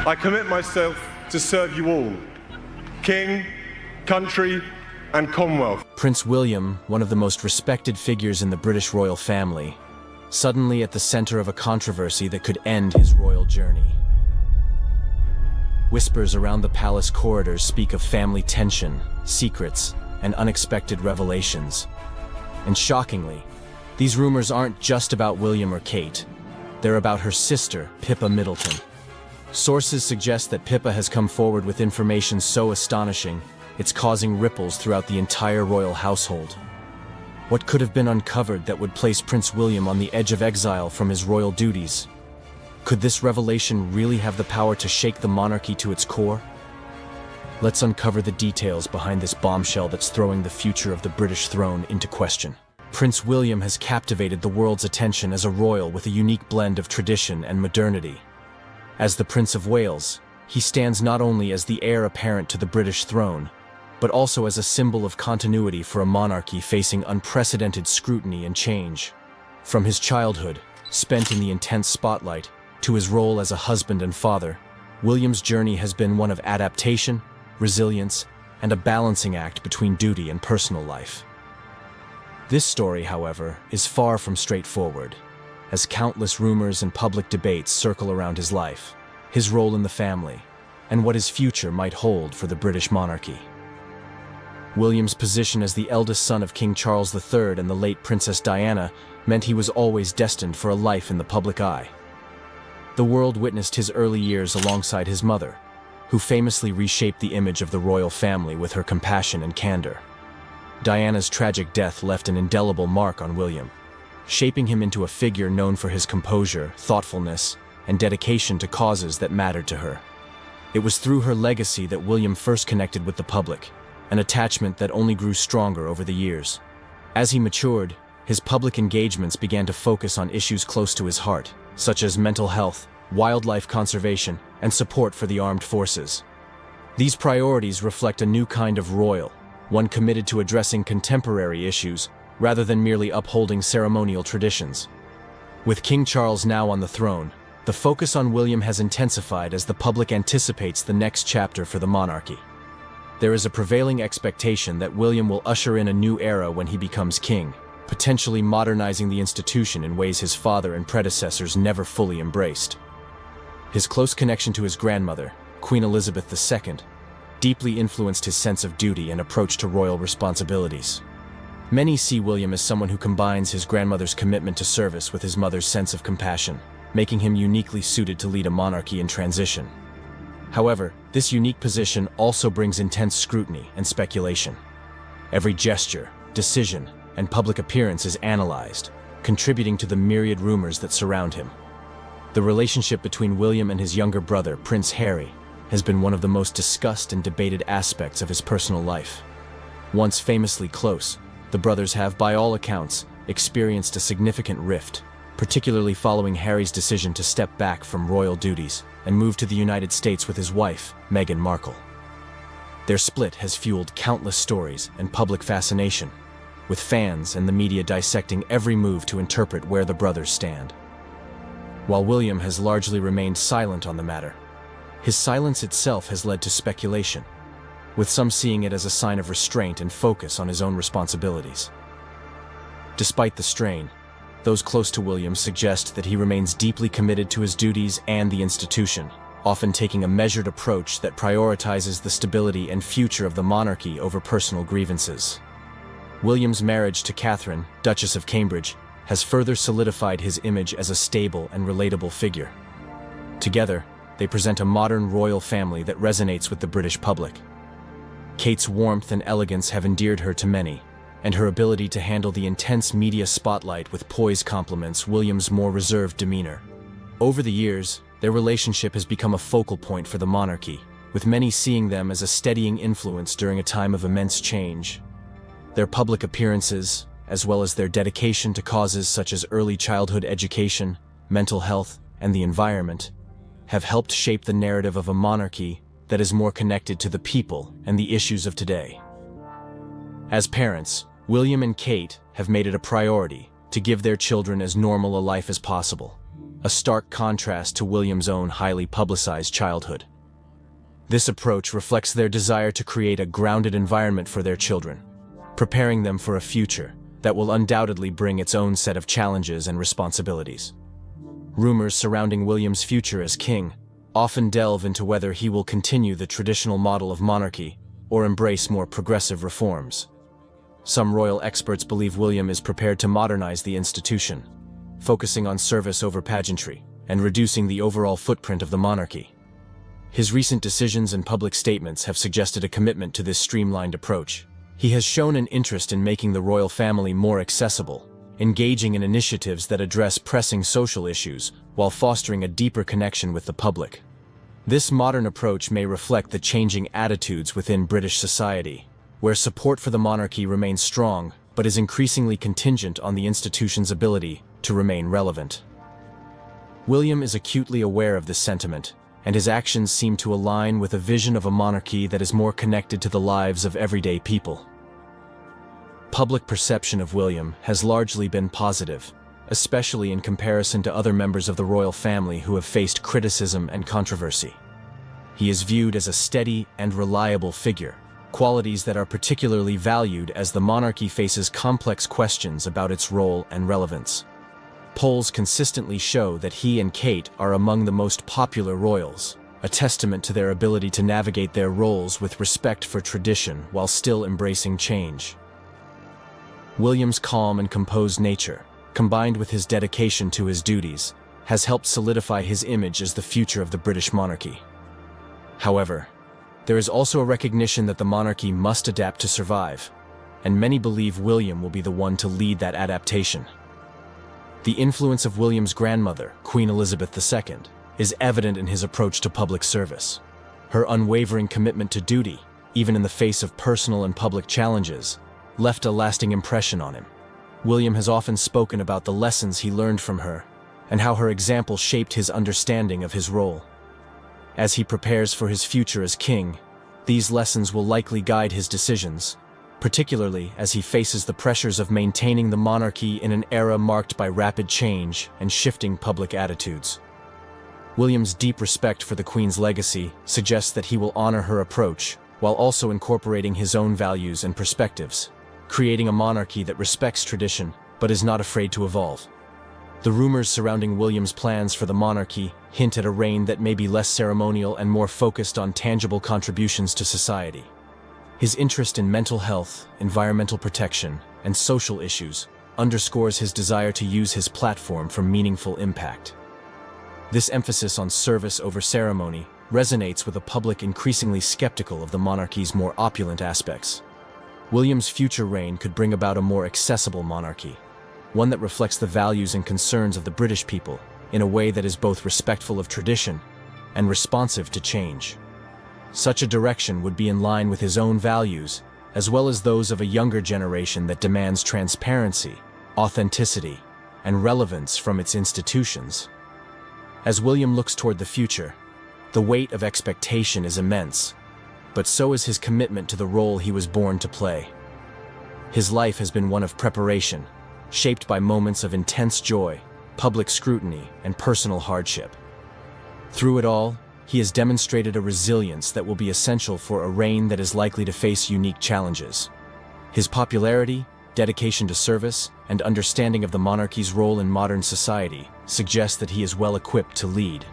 I commit myself to serve you all, King, country, and Commonwealth. Prince William, one of the most respected figures in the British royal family, suddenly at the center of a controversy that could end his royal journey. Whispers around the palace corridors speak of family tension, secrets, and unexpected revelations. And shockingly, these rumors aren't just about William or Kate. They're about her sister, Pippa Middleton. Sources suggest that Pippa has come forward with information so astonishing, it's causing ripples throughout the entire royal household. What could have been uncovered that would place Prince William on the edge of exile from his royal duties? Could this revelation really have the power to shake the monarchy to its core? Let's uncover the details behind this bombshell that's throwing the future of the British throne into question. Prince William has captivated the world's attention as a royal with a unique blend of tradition and modernity. As the Prince of Wales, he stands not only as the heir apparent to the British throne, but also as a symbol of continuity for a monarchy facing unprecedented scrutiny and change. From his childhood, spent in the intense spotlight, to his role as a husband and father, William's journey has been one of adaptation, resilience, and a balancing act between duty and personal life. This story, however, is far from straightforward, as countless rumors and public debates circle around his life, his role in the family, and what his future might hold for the British monarchy. William's position as the eldest son of King Charles III and the late Princess Diana meant he was always destined for a life in the public eye. The world witnessed his early years alongside his mother, who famously reshaped the image of the royal family with her compassion and candor. Diana's tragic death left an indelible mark on William, shaping him into a figure known for his composure, thoughtfulness, and dedication to causes that mattered to her. It was through her legacy that William first connected with the public, an attachment that only grew stronger over the years. As he matured, his public engagements began to focus on issues close to his heart, such as mental health, wildlife conservation, and support for the armed forces. These priorities reflect a new kind of royal, one committed to addressing contemporary issues rather than merely upholding ceremonial traditions. With King Charles now on the throne, the focus on William has intensified as the public anticipates the next chapter for the monarchy. There is a prevailing expectation that William will usher in a new era when he becomes king, potentially modernizing the institution in ways his father and predecessors never fully embraced. His close connection to his grandmother, Queen Elizabeth II, deeply influenced his sense of duty and approach to royal responsibilities. Many see William as someone who combines his grandmother's commitment to service with his mother's sense of compassion, making him uniquely suited to lead a monarchy in transition. However, this unique position also brings intense scrutiny and speculation. Every gesture, decision, and public appearance is analyzed, contributing to the myriad rumors that surround him. The relationship between William and his younger brother, Prince Harry, has been one of the most discussed and debated aspects of his personal life. Once famously close, the brothers have, by all accounts, experienced a significant rift, particularly following Harry's decision to step back from royal duties and move to the United States with his wife, Meghan Markle. Their split has fueled countless stories and public fascination, with fans and the media dissecting every move to interpret where the brothers stand. While William has largely remained silent on the matter, his silence itself has led to speculation, with some seeing it as a sign of restraint and focus on his own responsibilities. Despite the strain, those close to William suggest that he remains deeply committed to his duties and the institution, often taking a measured approach that prioritizes the stability and future of the monarchy over personal grievances. William's marriage to Catherine, Duchess of Cambridge, has further solidified his image as a stable and relatable figure. Together, they present a modern royal family that resonates with the British public. Kate's warmth and elegance have endeared her to many, and her ability to handle the intense media spotlight with poise complements William's more reserved demeanor. Over the years, their relationship has become a focal point for the monarchy, with many seeing them as a steadying influence during a time of immense change. Their public appearances, as well as their dedication to causes such as early childhood education, mental health, and the environment, have helped shape the narrative of a monarchy that is more connected to the people and the issues of today. As parents, William and Kate have made it a priority to give their children as normal a life as possible. a stark contrast to William's own highly publicized childhood. This approach reflects their desire to create a grounded environment for their children, preparing them for a future that will undoubtedly bring its own set of challenges and responsibilities. Rumors surrounding William's future as king often delve into whether he will continue the traditional model of monarchy or embrace more progressive reforms. Some royal experts believe William is prepared to modernize the institution, focusing on service over pageantry and reducing the overall footprint of the monarchy. His recent decisions and public statements have suggested a commitment to this streamlined approach. He has shown an interest in making the royal family more accessible, engaging in initiatives that address pressing social issues while fostering a deeper connection with the public. This modern approach may reflect the changing attitudes within British society, where support for the monarchy remains strong but is increasingly contingent on the institution's ability to remain relevant. William is acutely aware of this sentiment, and his actions seem to align with a vision of a monarchy that is more connected to the lives of everyday people. Public perception of William has largely been positive, especially in comparison to other members of the royal family who have faced criticism and controversy. He is viewed as a steady and reliable figure, qualities that are particularly valued as the monarchy faces complex questions about its role and relevance. Polls consistently show that he and Kate are among the most popular royals, a testament to their ability to navigate their roles with respect for tradition while still embracing change. William's calm and composed nature, combined with his dedication to his duties, has helped solidify his image as the future of the British monarchy. However, there is also a recognition that the monarchy must adapt to survive, and many believe William will be the one to lead that adaptation. The influence of William's grandmother, Queen Elizabeth II, is evident in his approach to public service. Her unwavering commitment to duty, even in the face of personal and public challenges, left a lasting impression on him. William has often spoken about the lessons he learned from her and how her example shaped his understanding of his role. As he prepares for his future as king, these lessons will likely guide his decisions, particularly as he faces the pressures of maintaining the monarchy in an era marked by rapid change and shifting public attitudes. William's deep respect for the Queen's legacy suggests that he will honor her approach while also incorporating his own values and perspectives, creating a monarchy that respects tradition but is not afraid to evolve. The rumors surrounding William's plans for the monarchy hint at a reign that may be less ceremonial and more focused on tangible contributions to society. His interest in mental health, environmental protection, and social issues underscores his desire to use his platform for meaningful impact. This emphasis on service over ceremony resonates with a public increasingly skeptical of the monarchy's more opulent aspects. William's future reign could bring about a more accessible monarchy, one that reflects the values and concerns of the British people in a way that is both respectful of tradition and responsive to change. Such a direction would be in line with his own values, as well as those of a younger generation that demands transparency, authenticity, and relevance from its institutions. As William looks toward the future, the weight of expectation is immense, but so is his commitment to the role he was born to play. His life has been one of preparation, shaped by moments of intense joy, public scrutiny, and personal hardship. Through it all, he has demonstrated a resilience that will be essential for a reign that is likely to face unique challenges. His popularity, dedication to service, and understanding of the monarchy's role in modern society suggest that he is well equipped to lead.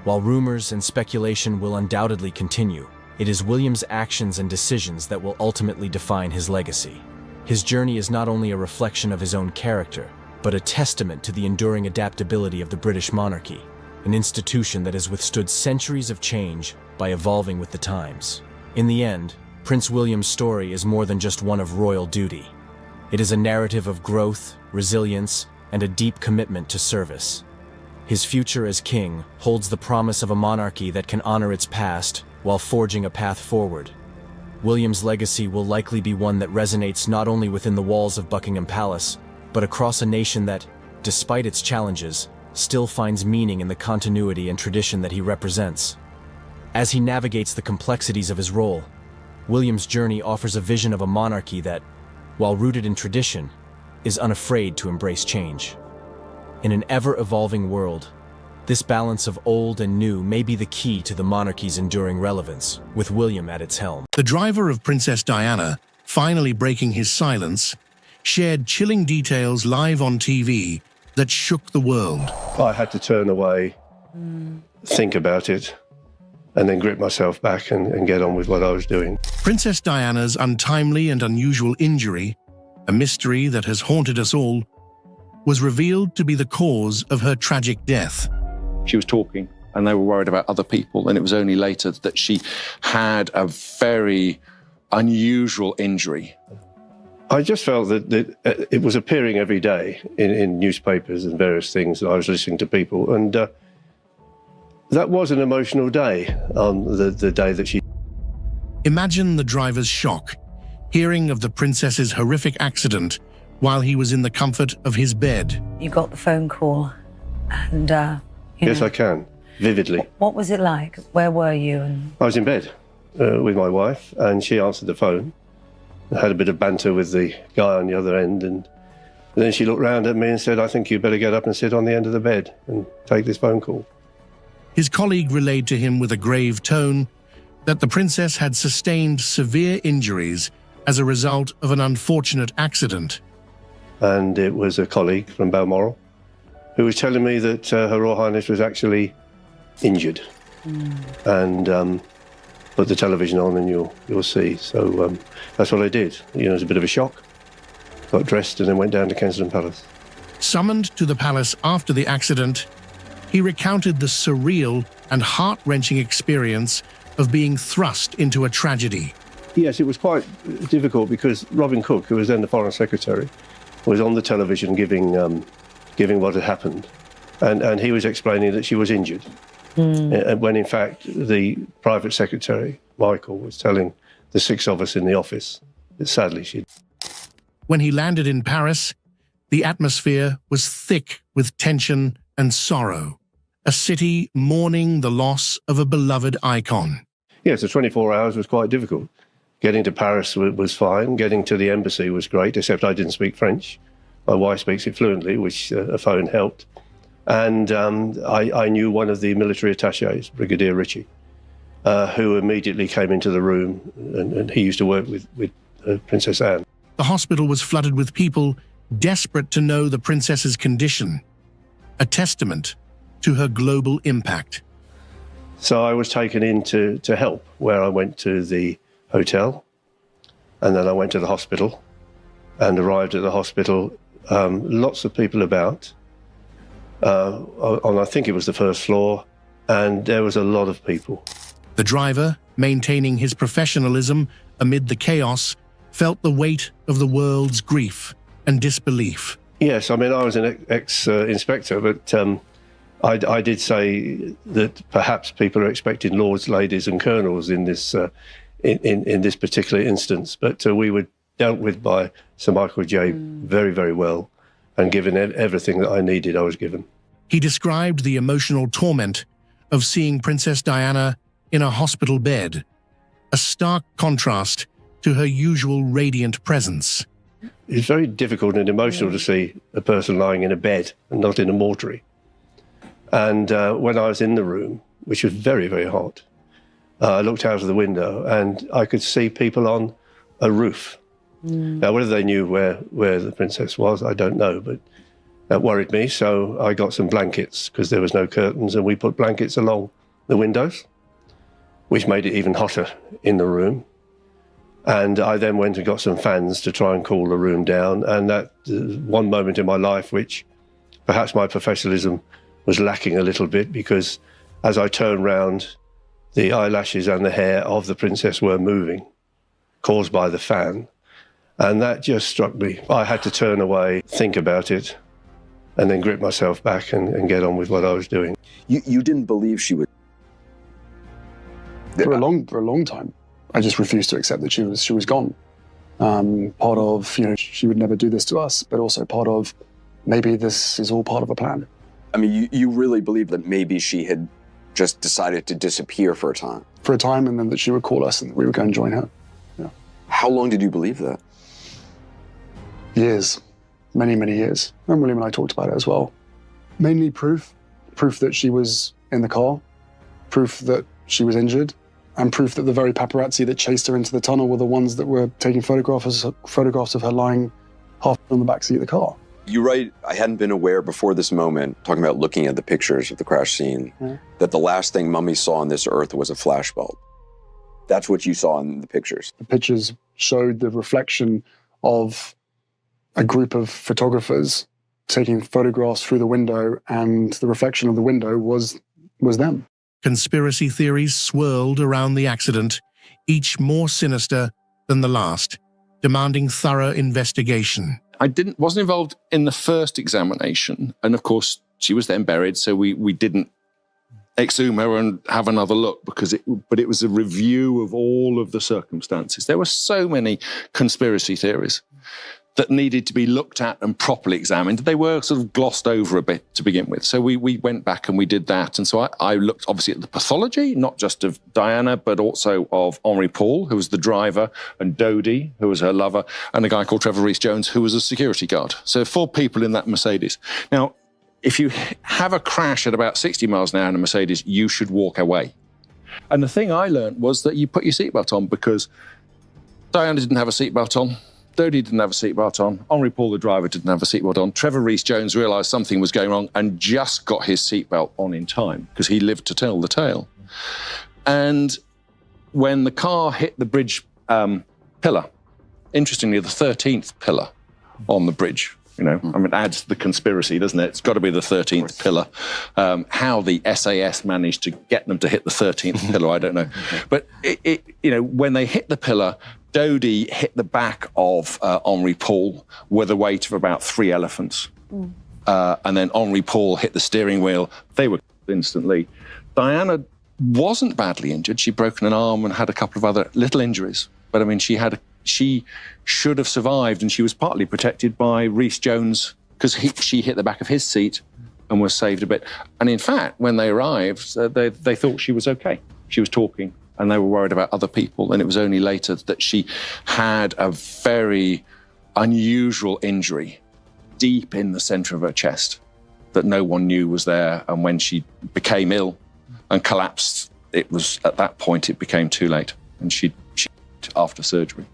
While rumors and speculation will undoubtedly continue, it is William's actions and decisions that will ultimately define his legacy. His journey is not only a reflection of his own character, but a testament to the enduring adaptability of the British monarchy, an institution that has withstood centuries of change by evolving with the times. In the end, Prince William's story is more than just one of royal duty. It is a narrative of growth, resilience, and a deep commitment to service. His future as king holds the promise of a monarchy that can honor its past while forging a path forward. William's legacy will likely be one that resonates not only within the walls of Buckingham Palace, but across a nation that, despite its challenges, still finds meaning in the continuity and tradition that he represents. As he navigates the complexities of his role, William's journey offers a vision of a monarchy that, while rooted in tradition, is unafraid to embrace change. In an ever-evolving world, This balance of old and new may be the key to the monarchy's enduring relevance, with William at its helm. The driver of Princess Diana, finally breaking his silence, shared chilling details live on TV that shook the world. I had to turn away, think about it, and then grip myself back and get on with what I was doing. Princess Diana's untimely and unusual injury, a mystery that has haunted us all, was revealed to be the cause of her tragic death. She was talking and they were worried about other people, and it was only later that she had a very unusual injury. I just felt that it was appearing every day in newspapers and various things, and I was listening to people, and that was an emotional day on the day that she... Imagine the driver's shock, hearing of the princess's horrific accident while he was in the comfort of his bed. You got the phone call, and Yes, I can, vividly. What was it like? Where were you? And I was in bed with my wife, and she answered the phone. I had a bit of banter with the guy on the other end, and then she looked round at me and said, "I think you better get up and sit on the end of the bed and take this phone call." His colleague relayed to him with a grave tone that the princess had sustained severe injuries as a result of an unfortunate accident. And it was a colleague from Balmoral who was telling me that Her Royal Highness was actually injured. And put the television on and you'll see. So that's what I did. You know, it was a bit of a shock. Got dressed and then went down to Kensington Palace. Summoned to the palace after the accident, he recounted the surreal and heart-wrenching experience of being thrust into a tragedy. Yes, it was quite difficult because Robin Cook, who was then the Foreign Secretary, was on the television giving what had happened. And he was explaining that she was injured. When in fact the private secretary, Michael, was telling the six of us in the office that sadly she'd... When he landed in Paris, the atmosphere was thick with tension and sorrow, a city mourning the loss of a beloved icon. Yes, the 24 hours was quite difficult. Getting to Paris was fine. Getting to the embassy was great, except I didn't speak French. My wife speaks it fluently, which a phone helped. And I knew one of the military attachés, Brigadier Ritchie, who immediately came into the room, and he used to work with Princess Anne. The hospital was flooded with people desperate to know the princess's condition, a testament to her global impact. So I was taken in to help, where I went to the hotel, and then I went to the hospital, and arrived at the hospital, lots of people about, on I think it was the first floor, and there was a lot of people. The driver, maintaining his professionalism amid the chaos, felt the weight of the world's grief and disbelief. Yes, I mean, I was an ex-inspector, but I did say that perhaps people are expecting lords, ladies and colonels in this in this particular instance, but we were dealt with by Sir Michael J. very, very well, and given everything that I needed, I was given. He described the emotional torment of seeing Princess Diana in a hospital bed, a stark contrast to her usual radiant presence. It's very difficult and emotional to see a person lying in a bed and not in a mortuary. And when I was in the room, which was very, very hot, I looked out of the window and I could see people on a roof. Now, whether they knew where the princess was, I don't know, but that worried me. So I got some blankets because there was no curtains, and we put blankets along the windows, which made it even hotter in the room. And I then went and got some fans to try and cool the room down. And that one moment in my life, which perhaps my professionalism was lacking a little bit, because as I turned round, the eyelashes and the hair of the princess were moving, caused by the fan. And that just struck me. I had to turn away, think about it, and then grip myself back and get on with what I was doing. You didn't believe she would? For a long time. I just refused to accept that she was gone. Part of, she would never do this to us, but also part of, maybe this is all part of a plan. I mean, you really believe that maybe she had just decided to disappear for a time? For a time, and then that she would call us and we would go and join her. Yeah. How long did you believe that? Years. Many, many years. And William and I talked about it as well. Mainly proof proof that she was in the car, proof that she was injured, and proof that the very paparazzi that chased her into the tunnel were the ones that were taking photographs of her lying half on the backseat of the car. You write, I hadn't been aware before this moment, talking about looking at the pictures of the crash scene, that the last thing Mummy saw on this earth was a flashbulb. That's what you saw in the pictures. The pictures showed the reflection of a group of photographers taking photographs through the window, and the reflection of the window was them. Conspiracy theories swirled around the accident, each more sinister than the last, demanding thorough investigation. I wasn't involved in the first examination, and of course she was then buried, so we didn't exhume her and have another look, but it was a review of all of the circumstances. There were so many conspiracy theories that needed to be looked at and properly examined. They were sort of glossed over a bit to begin with. So we went back and we did that. And so I looked obviously at the pathology, not just of Diana, but also of Henri Paul, who was the driver, and Dodie, who was her lover, and a guy called Trevor Rees-Jones, who was a security guard. So 4 people in that Mercedes. Now, if you have a crash at about 60 miles an hour in a Mercedes, you should walk away. And the thing I learned was that you put your seatbelt on, because Diana didn't have a seatbelt on. Dodie didn't have a seatbelt on. Henri Paul, the driver, didn't have a seatbelt on. Trevor Rees-Jones realised something was going wrong and just got his seatbelt on in time, because he lived to tell the tale. And when the car hit the bridge pillar, interestingly, the 13th pillar on the bridge, I mean, it adds to the conspiracy, doesn't it? It's got to be the 13th pillar. How the SAS managed to get them to hit the 13th pillar, I don't know. But, when they hit the pillar, Dodie hit the back of Henri Paul with a weight of about 3 elephants. And then Henri Paul hit the steering wheel. They were instantly. Diana wasn't badly injured. She'd broken an arm and had a couple of other little injuries. But, I mean, she should have survived, and she was partly protected by Rees-Jones, because she hit the back of his seat and was saved a bit. And in fact, when they arrived, they thought she was okay. She was talking, and they were worried about other people. And it was only later that she had a very unusual injury deep in the centre of her chest that no one knew was there. And when she became ill and collapsed, at that point, it became too late. And she after surgery.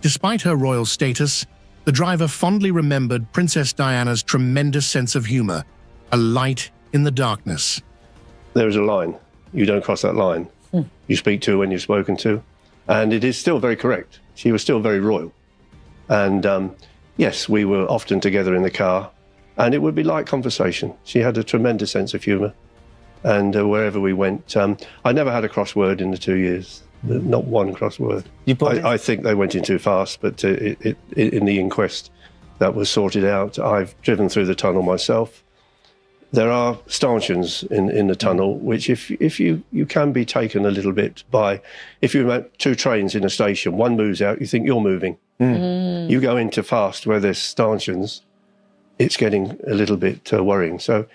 Despite her royal status, the driver fondly remembered Princess Diana's tremendous sense of humour, a light in the darkness. There is a line. You don't cross that line. You speak to when you're spoken to. And it is still very correct. She was still very royal. And yes, we were often together in the car, and it would be light conversation. She had a tremendous sense of humour. And wherever we went, I never had a crossword in the 2 years. Not one crossword. I think they went in too fast, but in the inquest that was sorted out. I've driven through the tunnel myself. There are stanchions in the tunnel, which if you can be taken a little bit by, if you're at 2 trains in a station, one moves out, you think you're moving. You go into fast where there's stanchions, it's getting a little bit worrying. So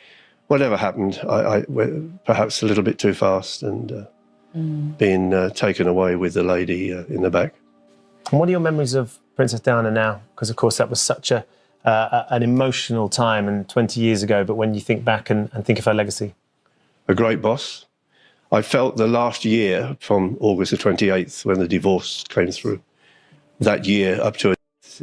whatever happened, I perhaps a little bit too fast and being taken away with the lady in the back. And what are your memories of Princess Diana now? Because, of course, that was such an emotional time and 20 years ago, but when you think back and think of her legacy? A great boss. I felt the last year from August the 28th, when the divorce came through, that year up to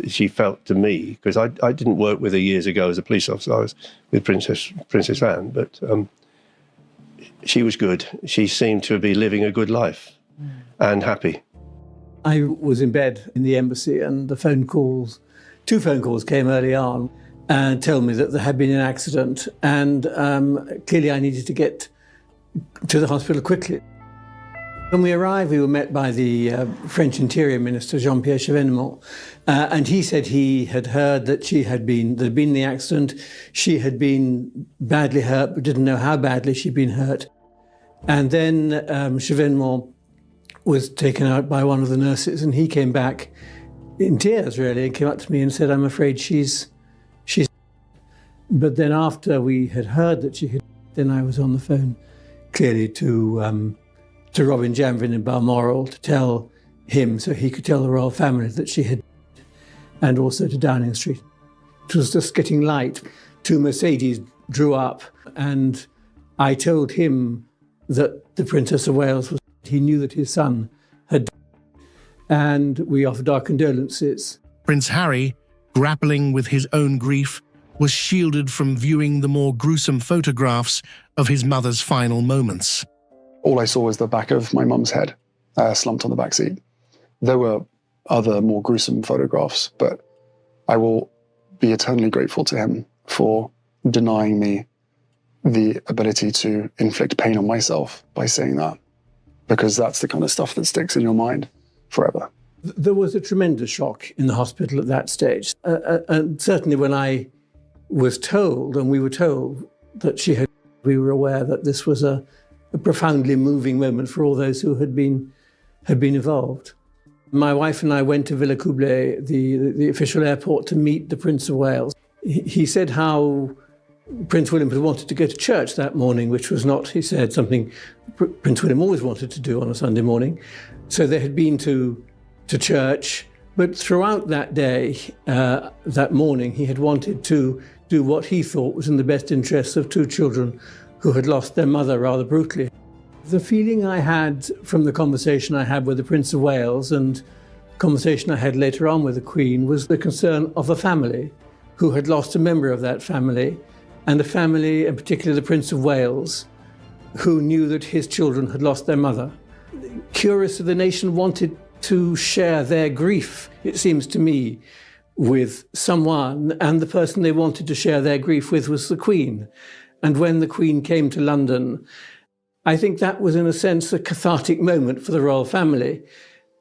she felt to me, because I didn't work with her years ago as a police officer, I was with Princess Anne, but she was good. She seemed to be living a good life and happy. I was in bed in the embassy, and the 2 phone calls came early on and told me that there had been an accident, and clearly I needed to get to the hospital quickly. When we arrived, we were met by the French Interior Minister, Jean-Pierre Chevènement, and he said he had heard that there'd been the accident. She had been badly hurt, but didn't know how badly she'd been hurt. And then Chevènement was taken out by one of the nurses, and he came back in tears, really, and came up to me and said, "I'm afraid she's." But then after we had heard that she had, then I was on the phone, clearly to Robin Janvin in Balmoral to tell him, so he could tell the royal family that she had, and also to Downing Street. It was just getting light. 2 Mercedes drew up, and I told him that the Princess of Wales was, he knew that his son had died, and we offered our condolences. Prince Harry, grappling with his own grief, was shielded from viewing the more gruesome photographs of his mother's final moments. All I saw was the back of my mum's head, slumped on the back seat. There were other more gruesome photographs, but I will be eternally grateful to him for denying me the ability to inflict pain on myself by saying that, because that's the kind of stuff that sticks in your mind forever. There was a tremendous shock in the hospital at that stage. And certainly when I was told, and we were told that she had, we were aware that this was a profoundly moving moment for all those who had been involved. My wife and I went to Villacoublay, the official airport, to meet the Prince of Wales. He said how Prince William had wanted to go to church that morning, which was not, he said, something Prince William always wanted to do on a Sunday morning. So they had been to church, but throughout that day, that morning, he had wanted to do what he thought was in the best interests of two children who had lost their mother rather brutally. The feeling I had from the conversation I had with the Prince of Wales and conversation I had later on with the Queen was the concern of a family who had lost a member of that family, and a family, in particular the Prince of Wales, who knew that his children had lost their mother. Curiously, the nation wanted to share their grief, it seems to me, with someone, and the person they wanted to share their grief with was the Queen. And when the Queen came to London, I think that was, in a sense, a cathartic moment for the royal family,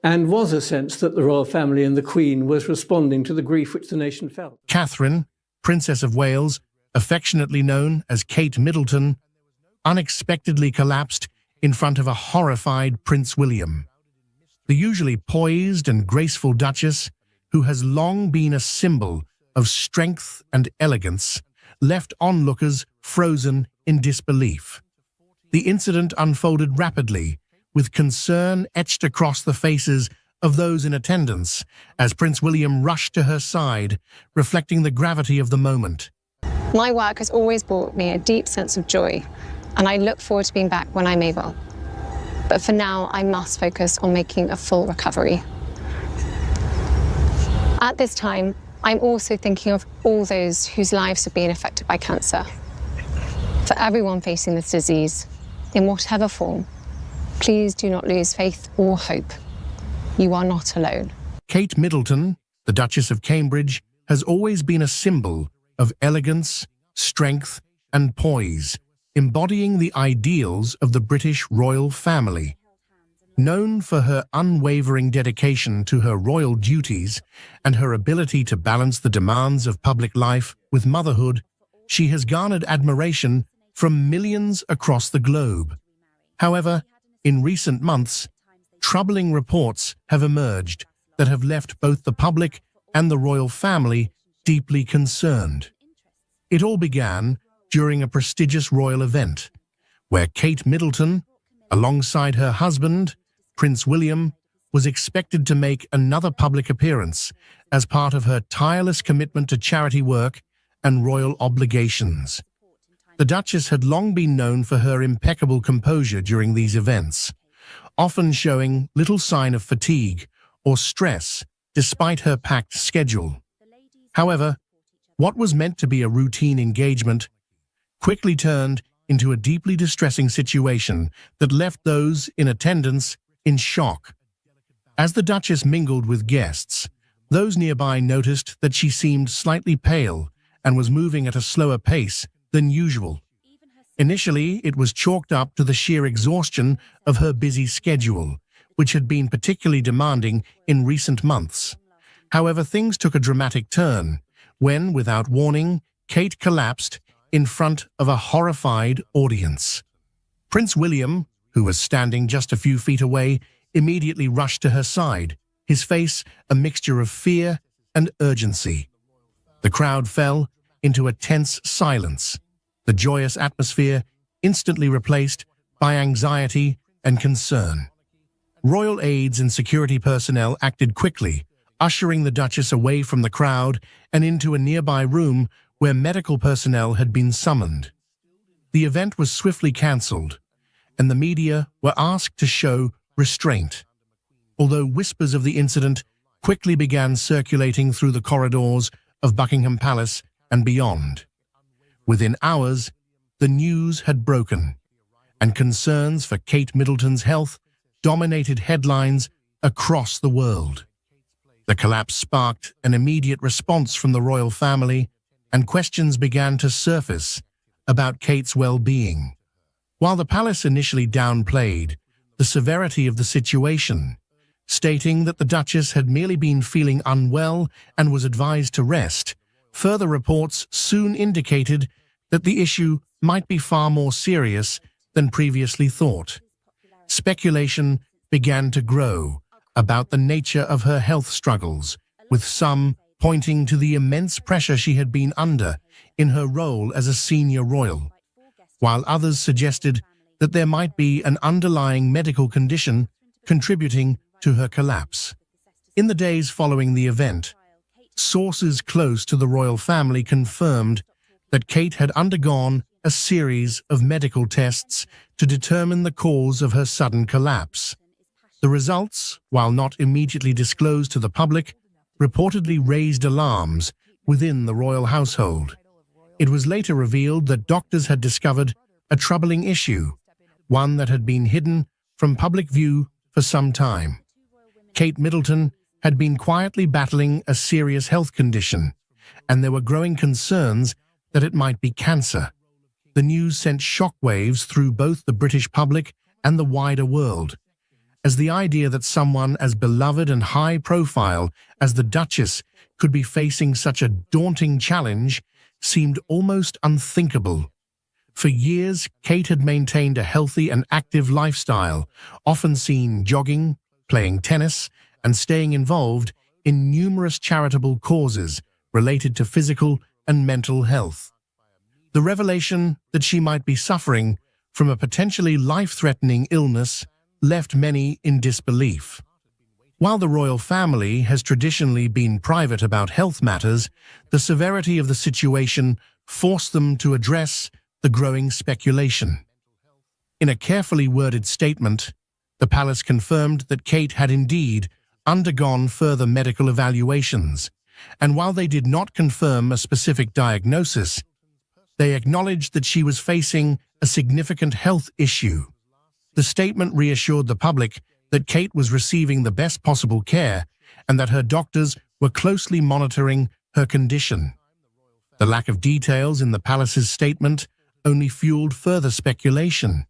and was a sense that the royal family and the Queen was responding to the grief which the nation felt. Catherine, Princess of Wales, affectionately known as Kate Middleton, unexpectedly collapsed in front of a horrified Prince William. The usually poised and graceful Duchess, who has long been a symbol of strength and elegance, left onlookers frozen in disbelief. The incident unfolded rapidly, with concern etched across the faces of those in attendance as Prince William rushed to her side, reflecting the gravity of the moment. My work has always brought me a deep sense of joy, and I look forward to being back when I'm able. But for now, I must focus on making a full recovery. At this time, I'm also thinking of all those whose lives have been affected by cancer. For everyone facing this disease, in whatever form, please do not lose faith or hope. You are not alone. Kate Middleton, the Duchess of Cambridge, has always been a symbol of elegance, strength, and poise, embodying the ideals of the British royal family. Known for her unwavering dedication to her royal duties and her ability to balance the demands of public life with motherhood, she has garnered admiration from millions across the globe. However, in recent months, troubling reports have emerged that have left both the public and the royal family deeply concerned. It all began during a prestigious royal event, where Kate Middleton, alongside her husband, Prince William, was expected to make another public appearance as part of her tireless commitment to charity work and royal obligations. The Duchess had long been known for her impeccable composure during these events, often showing little sign of fatigue or stress despite her packed schedule. However, what was meant to be a routine engagement quickly turned into a deeply distressing situation that left those in attendance in shock. As the Duchess mingled with guests, those nearby noticed that she seemed slightly pale and was moving at a slower pace than usual. Initially, it was chalked up to the sheer exhaustion of her busy schedule, which had been particularly demanding in recent months. However, things took a dramatic turn when, without warning, Kate collapsed in front of a horrified audience. Prince William, who was standing just a few feet away, immediately rushed to her side, his face a mixture of fear and urgency. The crowd fell into a tense silence, the joyous atmosphere instantly replaced by anxiety and concern. Royal aides and security personnel acted quickly, ushering the Duchess away from the crowd and into a nearby room where medical personnel had been summoned. The event was swiftly cancelled, and the media were asked to show restraint, although whispers of the incident quickly began circulating through the corridors of Buckingham Palace and beyond. Within hours, the news had broken, and concerns for Kate Middleton's health dominated headlines across the world. The collapse sparked an immediate response from the royal family, and questions began to surface about Kate's well-being. While the palace initially downplayed the severity of the situation, stating that the Duchess had merely been feeling unwell and was advised to rest, further reports soon indicated that the issue might be far more serious than previously thought. Speculation began to grow about the nature of her health struggles, with some pointing to the immense pressure she had been under in her role as a senior royal, while others suggested that there might be an underlying medical condition contributing to her collapse. In the days following the event, sources close to the royal family confirmed that Kate had undergone a series of medical tests to determine the cause of her sudden collapse. The results, while not immediately disclosed to the public, reportedly raised alarms within the royal household. It was later revealed that doctors had discovered a troubling issue, one that had been hidden from public view for some time. Kate Middleton had been quietly battling a serious health condition, and there were growing concerns that it might be cancer. The news sent shockwaves through both the British public and the wider world, as the idea that someone as beloved and high-profile as the Duchess could be facing such a daunting challenge seemed almost unthinkable. For years, Kate had maintained a healthy and active lifestyle, often seen jogging, playing tennis, and staying involved in numerous charitable causes related to physical and mental health. The revelation that she might be suffering from a potentially life-threatening illness left many in disbelief. While the royal family has traditionally been private about health matters, the severity of the situation forced them to address the growing speculation. In a carefully worded statement, the palace confirmed that Kate had indeed undergone further medical evaluations, and while they did not confirm a specific diagnosis, they acknowledged that she was facing a significant health issue. The statement reassured the public that Kate was receiving the best possible care and that her doctors were closely monitoring her condition. The lack of details in the palace's statement only fueled further speculation.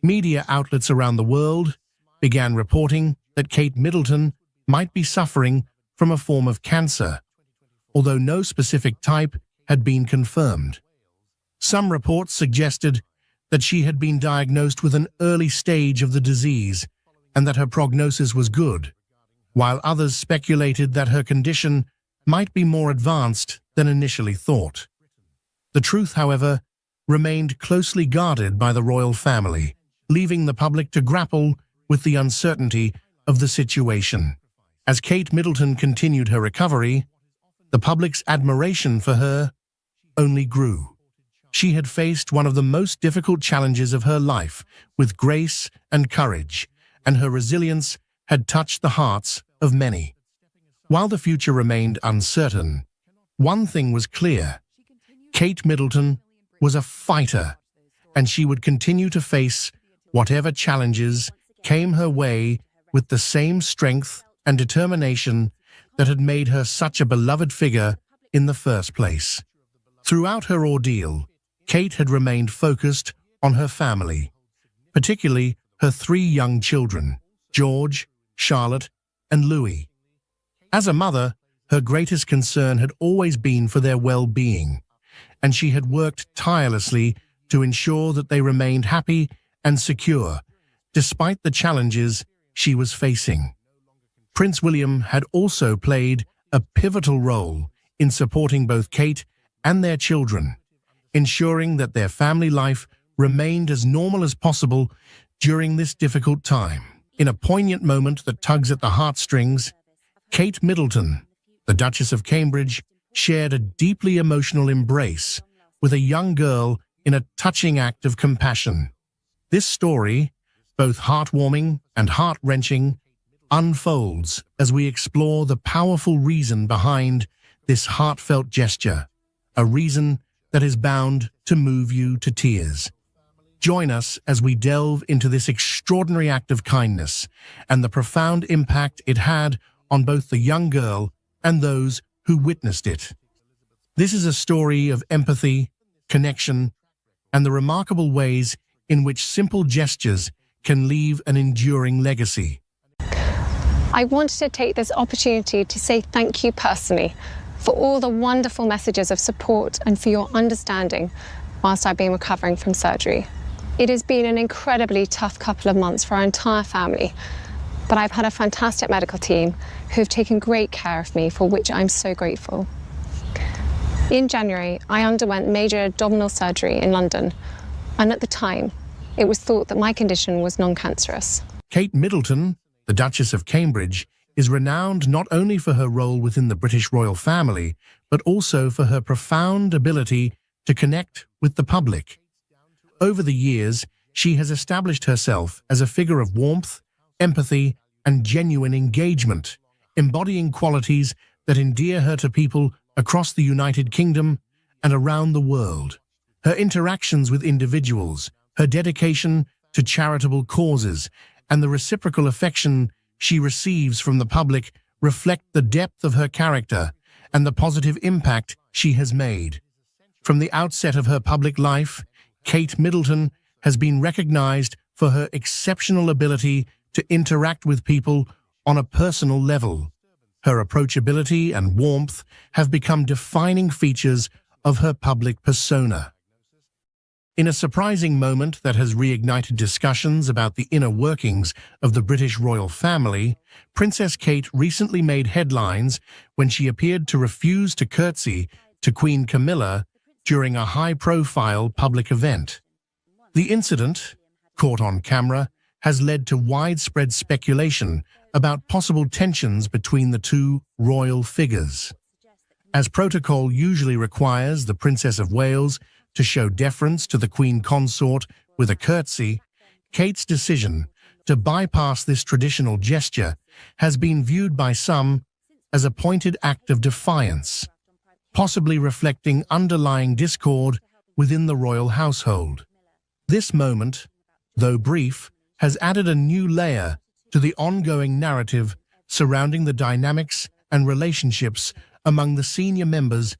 Media outlets around the world began reporting that Kate Middleton might be suffering from a form of cancer, although no specific type had been confirmed. Some reports suggested that she had been diagnosed with an early stage of the disease and that her prognosis was good, while others speculated that her condition might be more advanced than initially thought. The truth, however, remained closely guarded by the royal family, leaving the public to grapple with the uncertainty of the situation. As Kate Middleton continued her recovery, the public's admiration for her only grew. She had faced one of the most difficult challenges of her life with grace and courage, and her resilience had touched the hearts of many. While the future remained uncertain, one thing was clear: Kate Middleton was a fighter, and she would continue to face whatever challenges came her way with the same strength and determination that had made her such a beloved figure in the first place. Throughout her ordeal, Kate had remained focused on her family, particularly her 3 young children, George, Charlotte, and Louis. As a mother, her greatest concern had always been for their well-being, and she had worked tirelessly to ensure that they remained happy and secure, despite the challenges she was facing. Prince William had also played a pivotal role in supporting both Kate and their children, ensuring that their family life remained as normal as possible during this difficult time. In a poignant moment that tugs at the heartstrings, Kate Middleton, the Duchess of Cambridge, shared a deeply emotional embrace with a young girl in a touching act of compassion. This story, both heartwarming and heart-wrenching, unfolds as we explore the powerful reason behind this heartfelt gesture, a reason that is bound to move you to tears. Join us as we delve into this extraordinary act of kindness and the profound impact it had on both the young girl and those who witnessed it. This is a story of empathy, connection, and the remarkable ways in which simple gestures can leave an enduring legacy. I wanted to take this opportunity to say thank you personally for all the wonderful messages of support and for your understanding whilst I've been recovering from surgery. It has been an incredibly tough couple of months for our entire family, but I've had a fantastic medical team who have taken great care of me, for which I'm so grateful. In January, I underwent major abdominal surgery in London, and at the time, it was thought that my condition was non-cancerous. Kate Middleton, the Duchess of Cambridge, is renowned not only for her role within the British royal family, but also for her profound ability to connect with the public. Over the years, she has established herself as a figure of warmth, empathy, and genuine engagement, embodying qualities that endear her to people across the United Kingdom and around the world. Her interactions with individuals, her dedication to charitable causes, and the reciprocal affection she receives from the public reflect the depth of her character and the positive impact she has made. From the outset of her public life, Kate Middleton has been recognized for her exceptional ability to interact with people on a personal level. Her approachability and warmth have become defining features of her public persona. In a surprising moment that has reignited discussions about the inner workings of the British royal family, Princess Kate recently made headlines when she appeared to refuse to curtsy to Queen Camilla during a high-profile public event. The incident, caught on camera, has led to widespread speculation about possible tensions between the two royal figures. As protocol usually requires the Princess of Wales to show deference to the Queen Consort with a curtsy, Kate's decision to bypass this traditional gesture has been viewed by some as a pointed act of defiance, possibly reflecting underlying discord within the royal household. This moment, though brief, has added a new layer to the ongoing narrative surrounding the dynamics and relationships among the senior members